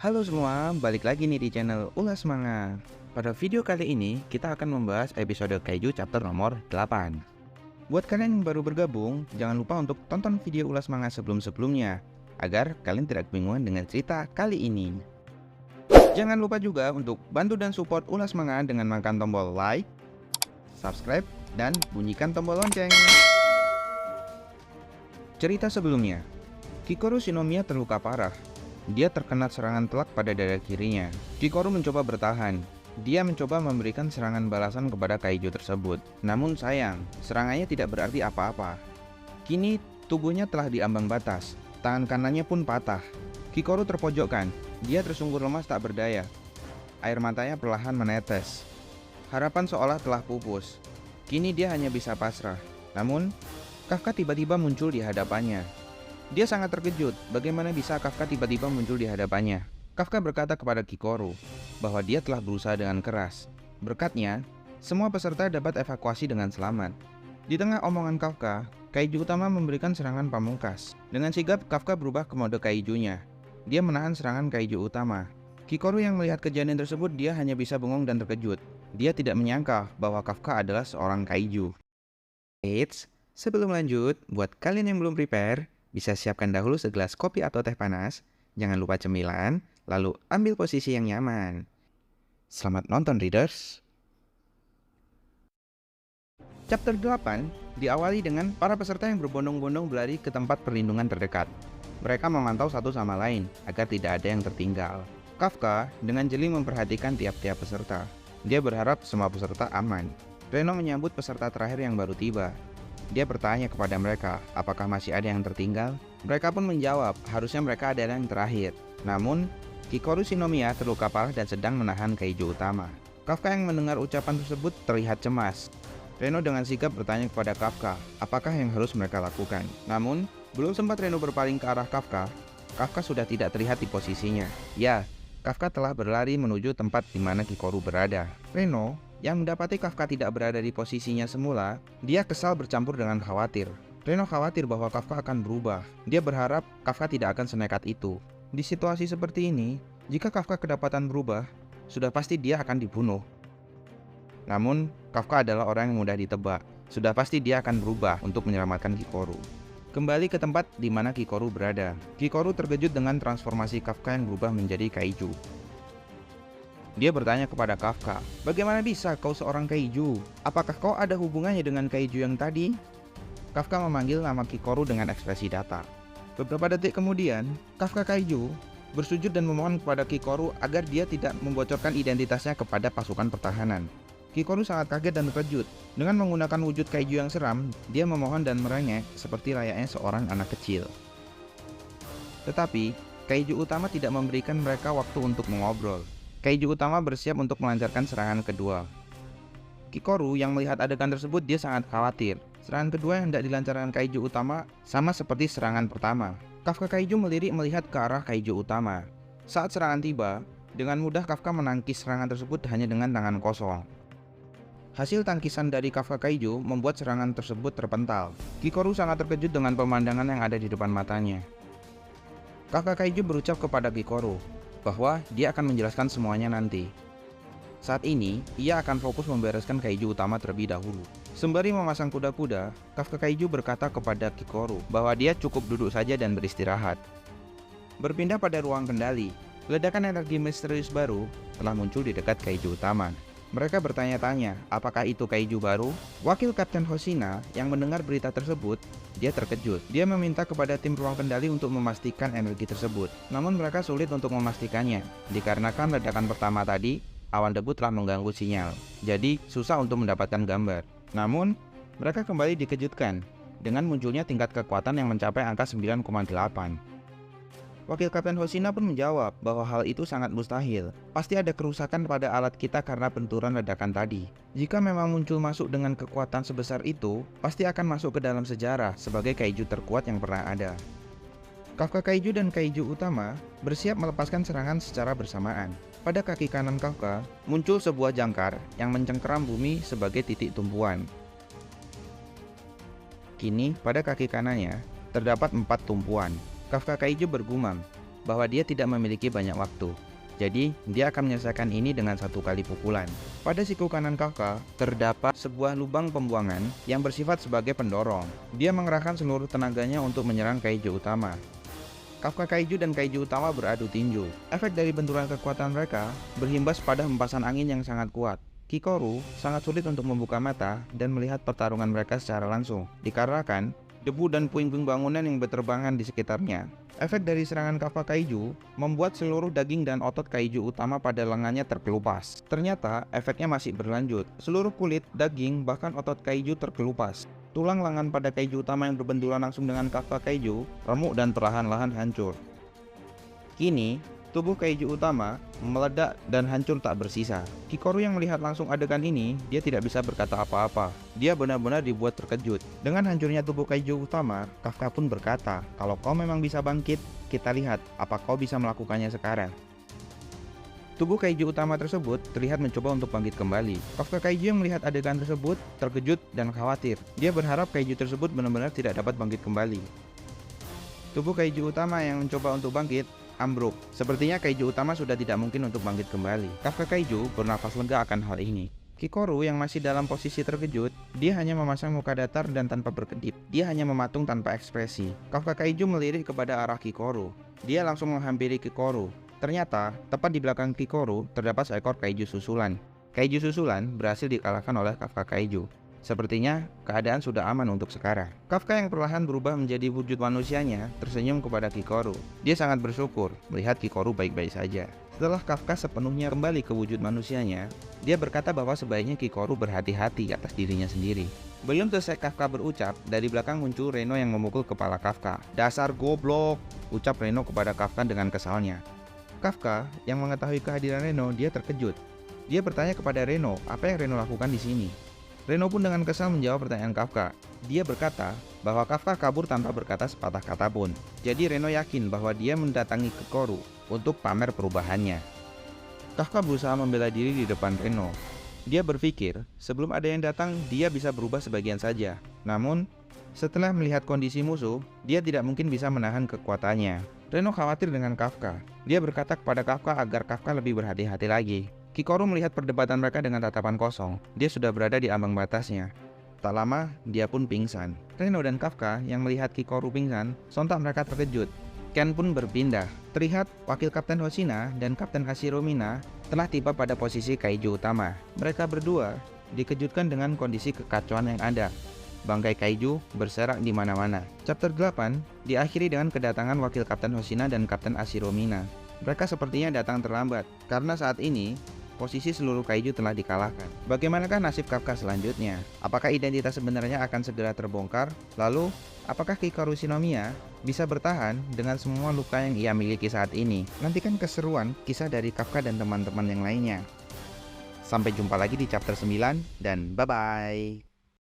Halo semua, balik lagi nih di channel Ulas Manga. Pada video kali ini, kita akan membahas episode Kaiju chapter nomor 8. Buat kalian yang baru bergabung, jangan lupa untuk tonton video Ulas Manga sebelum-sebelumnya, agar kalian tidak kebingungan dengan cerita kali ini. Jangan lupa juga untuk bantu dan support Ulas Manga dengan menekan tombol like, subscribe, dan bunyikan tombol lonceng. Cerita sebelumnya, Kikoru Shinomiya terluka parah. Dia terkena serangan telak pada dada kirinya. Kikoru mencoba bertahan. Dia mencoba memberikan serangan balasan kepada kaiju tersebut. Namun sayang, serangannya tidak berarti apa-apa. Kini tubuhnya telah diambang batas. Tangan kanannya pun patah. Kikoru terpojokkan. Dia tersungkur lemas tak berdaya. Air matanya perlahan menetes. Harapan seolah telah pupus. Kini dia hanya bisa pasrah. Namun, Kafka tiba-tiba muncul di hadapannya. Dia sangat terkejut bagaimana bisa Kafka tiba-tiba muncul di hadapannya. Kafka berkata kepada Kikoru bahwa dia telah berusaha dengan keras. Berkatnya, semua peserta dapat evakuasi dengan selamat. Di tengah omongan Kafka, kaiju utama memberikan serangan pamungkas. Dengan sigap, Kafka berubah ke mode kaijunya. Dia menahan serangan kaiju utama. Kikoru yang melihat kejadian tersebut, dia hanya bisa bengong dan terkejut. Dia tidak menyangka bahwa Kafka adalah seorang kaiju. Eits, sebelum lanjut, buat kalian yang belum prepare, bisa siapkan dahulu segelas kopi atau teh panas, jangan lupa cemilan, lalu ambil posisi yang nyaman. Selamat nonton, readers! Chapter 8 diawali dengan para peserta yang berbondong-bondong berlari ke tempat perlindungan terdekat. Mereka memantau satu sama lain agar tidak ada yang tertinggal. Kafka dengan jeli memperhatikan tiap-tiap peserta. Dia berharap semua peserta aman. Reno menyambut peserta terakhir yang baru tiba. Dia bertanya kepada mereka, apakah masih ada yang tertinggal? Mereka pun menjawab, harusnya mereka adalah yang terakhir. Namun, Kikoru Shinomiya terluka parah dan sedang menahan kaiju utama. Kafka yang mendengar ucapan tersebut terlihat cemas. Reno dengan sigap bertanya kepada Kafka, apakah yang harus mereka lakukan? Namun, belum sempat Reno berpaling ke arah Kafka, Kafka sudah tidak terlihat di posisinya. Ya, Kafka telah berlari menuju tempat di mana Kikoru berada. Reno yang mendapati Kafka tidak berada di posisinya semula, dia kesal bercampur dengan khawatir. Reno khawatir bahwa Kafka akan berubah. Dia berharap Kafka tidak akan senekat itu. Di situasi seperti ini, jika Kafka kedapatan berubah, sudah pasti dia akan dibunuh. Namun, Kafka adalah orang yang mudah ditebak. Sudah pasti dia akan berubah untuk menyelamatkan Kikoru. Kembali ke tempat di mana Kikoru berada. Kikoru terkejut dengan transformasi Kafka yang berubah menjadi kaiju. Dia bertanya kepada Kafka, bagaimana bisa kau seorang kaiju? Apakah kau ada hubungannya dengan kaiju yang tadi? Kafka memanggil nama Kikoru dengan ekspresi datar. Beberapa detik kemudian, Kafka kaiju bersujud dan memohon kepada Kikoru agar dia tidak membocorkan identitasnya kepada pasukan pertahanan. Kikoru sangat kaget dan terkejut. Dengan menggunakan wujud kaiju yang seram, dia memohon dan merengek seperti layaknya seorang anak kecil. Tetapi, kaiju utama tidak memberikan mereka waktu untuk mengobrol. Kaiju utama bersiap untuk melancarkan serangan kedua. Kikoru yang melihat adegan tersebut, dia sangat khawatir. Serangan kedua yang hendak dilancarkan kaiju utama sama seperti serangan pertama. Kafka kaiju melirik melihat ke arah kaiju utama. Saat serangan tiba, dengan mudah Kafka menangkis serangan tersebut hanya dengan tangan kosong. Hasil tangkisan dari Kafka kaiju membuat serangan tersebut terpental. Kikoru sangat terkejut dengan pemandangan yang ada di depan matanya. Kafka kaiju berucap kepada Kikoru bahwa dia akan menjelaskan semuanya nanti. Saat ini, ia akan fokus membereskan kaiju utama terlebih dahulu. Sembari memasang kuda-kuda, Kafka kaiju berkata kepada Kikoru bahwa dia cukup duduk saja dan beristirahat. Berpindah pada ruang kendali, ledakan energi misterius baru telah muncul di dekat kaiju utama. Mereka bertanya-tanya, apakah itu kaiju baru? Wakil Kapten Hoshina yang mendengar berita tersebut, dia terkejut. Dia meminta kepada tim ruang kendali untuk memastikan energi tersebut. Namun mereka sulit untuk memastikannya, dikarenakan ledakan pertama tadi, awan debu telah mengganggu sinyal. Jadi, susah untuk mendapatkan gambar. Namun, mereka kembali dikejutkan dengan munculnya tingkat kekuatan yang mencapai angka 9,8. Wakil Kapten Hoshina pun menjawab bahwa hal itu sangat mustahil. Pasti ada kerusakan pada alat kita karena benturan ledakan tadi. Jika memang muncul masuk dengan kekuatan sebesar itu, pasti akan masuk ke dalam sejarah sebagai kaiju terkuat yang pernah ada. Kafka kaiju dan kaiju utama bersiap melepaskan serangan secara bersamaan. Pada kaki kanan Kafka, muncul sebuah jangkar yang mencengkeram bumi sebagai titik tumpuan. Kini, pada kaki kanannya, terdapat 4 tumpuan. Kafka kaiju bergumam, bahwa dia tidak memiliki banyak waktu. Jadi, dia akan menyelesaikan ini dengan 1 kali pukulan. Pada siku kanan Kafka, terdapat sebuah lubang pembuangan yang bersifat sebagai pendorong. Dia mengerahkan seluruh tenaganya untuk menyerang kaiju utama. Kafka Kaiju dan Kaiju utama beradu tinju. Efek dari benturan kekuatan mereka berimbas pada hempasan angin yang sangat kuat. Kikoru sangat sulit untuk membuka mata dan melihat pertarungan mereka secara langsung, dikarenakan debu dan puing-puing bangunan yang berterbangan di sekitarnya. Efek dari serangan Kafka Kaiju membuat seluruh daging dan otot kaiju utama pada lengannya terkelupas. Ternyata efeknya masih berlanjut. Seluruh kulit, daging, bahkan otot kaiju terkelupas. Tulang lengan pada kaiju utama yang berbenturan langsung dengan Kafka Kaiju remuk dan perlahan-lahan hancur. Kini, tubuh kaiju utama meledak dan hancur tak bersisa. Kikoru yang melihat langsung adegan ini, dia tidak bisa berkata apa-apa. Dia benar-benar dibuat terkejut. Dengan hancurnya tubuh kaiju utama, Kafka pun berkata, "Kalau kau memang bisa bangkit, kita lihat apa kau bisa melakukannya sekarang." Tubuh kaiju utama tersebut terlihat mencoba untuk bangkit kembali. Kafka Kaiju yang melihat adegan tersebut terkejut dan khawatir. Dia berharap kaiju tersebut benar-benar tidak dapat bangkit kembali. Tubuh kaiju utama yang mencoba untuk bangkit ambruk. Sepertinya kaiju utama sudah tidak mungkin untuk bangkit kembali. Kafka Kaiju bernafas lega akan hal ini. Kikoru yang masih dalam posisi terkejut, dia hanya memasang muka datar dan tanpa berkedip. Dia hanya mematung tanpa ekspresi. Kafka Kaiju melirik kepada arah Kikoru. Dia langsung menghampiri Kikoru. Ternyata, tepat di belakang Kikoru terdapat seekor kaiju susulan. Kaiju susulan berhasil dikalahkan oleh Kafka Kaiju. Sepertinya keadaan sudah aman untuk sekarang. Kafka yang perlahan berubah menjadi wujud manusianya tersenyum kepada Kikoru. Dia sangat bersyukur melihat Kikoru baik-baik saja. Setelah Kafka sepenuhnya kembali ke wujud manusianya, dia berkata bahwa sebaiknya Kikoru berhati-hati atas dirinya sendiri. Belum selesai Kafka berucap, dari belakang muncul Reno yang memukul kepala Kafka. "Dasar goblok!" ucap Reno kepada Kafka dengan kesalnya. Kafka yang mengetahui kehadiran Reno, dia terkejut. Dia bertanya kepada Reno apa yang Reno lakukan di sini. Reno pun dengan kesal menjawab pertanyaan Kafka. Dia berkata bahwa Kafka kabur tanpa berkata sepatah kata pun. Jadi Reno yakin bahwa dia mendatangi Kikoru untuk pamer perubahannya. Kafka berusaha membela diri di depan Reno. Dia berpikir sebelum ada yang datang dia bisa berubah sebagian saja. Namun setelah melihat kondisi musuh, dia tidak mungkin bisa menahan kekuatannya. Reno khawatir dengan Kafka. Dia berkata kepada Kafka agar Kafka lebih berhati-hati lagi. Kikoru melihat perdebatan mereka dengan tatapan kosong. Dia sudah berada di ambang batasnya. Tak lama, dia pun pingsan. Reno dan Kafka yang melihat Kikoru pingsan, sontak mereka terkejut. Ken pun berpindah. Terlihat Wakil Kapten Hoshina dan Kapten Hashiromina telah tiba pada posisi kaiju utama. Mereka berdua dikejutkan dengan kondisi kekacauan yang ada. Bangkai kaiju berserak di mana-mana. Chapter 8 diakhiri dengan kedatangan Wakil Kapten Hoshina dan Kapten Hashiromina. Mereka sepertinya datang terlambat, karena saat ini posisi seluruh kaiju telah dikalahkan. Bagaimanakah nasib Kafka selanjutnya? Apakah identitas sebenarnya akan segera terbongkar? Lalu, apakah Kikoru Shinomiya bisa bertahan dengan semua luka yang ia miliki saat ini? Nantikan keseruan kisah dari Kafka dan teman-teman yang lainnya. Sampai jumpa lagi di chapter 9 dan bye-bye.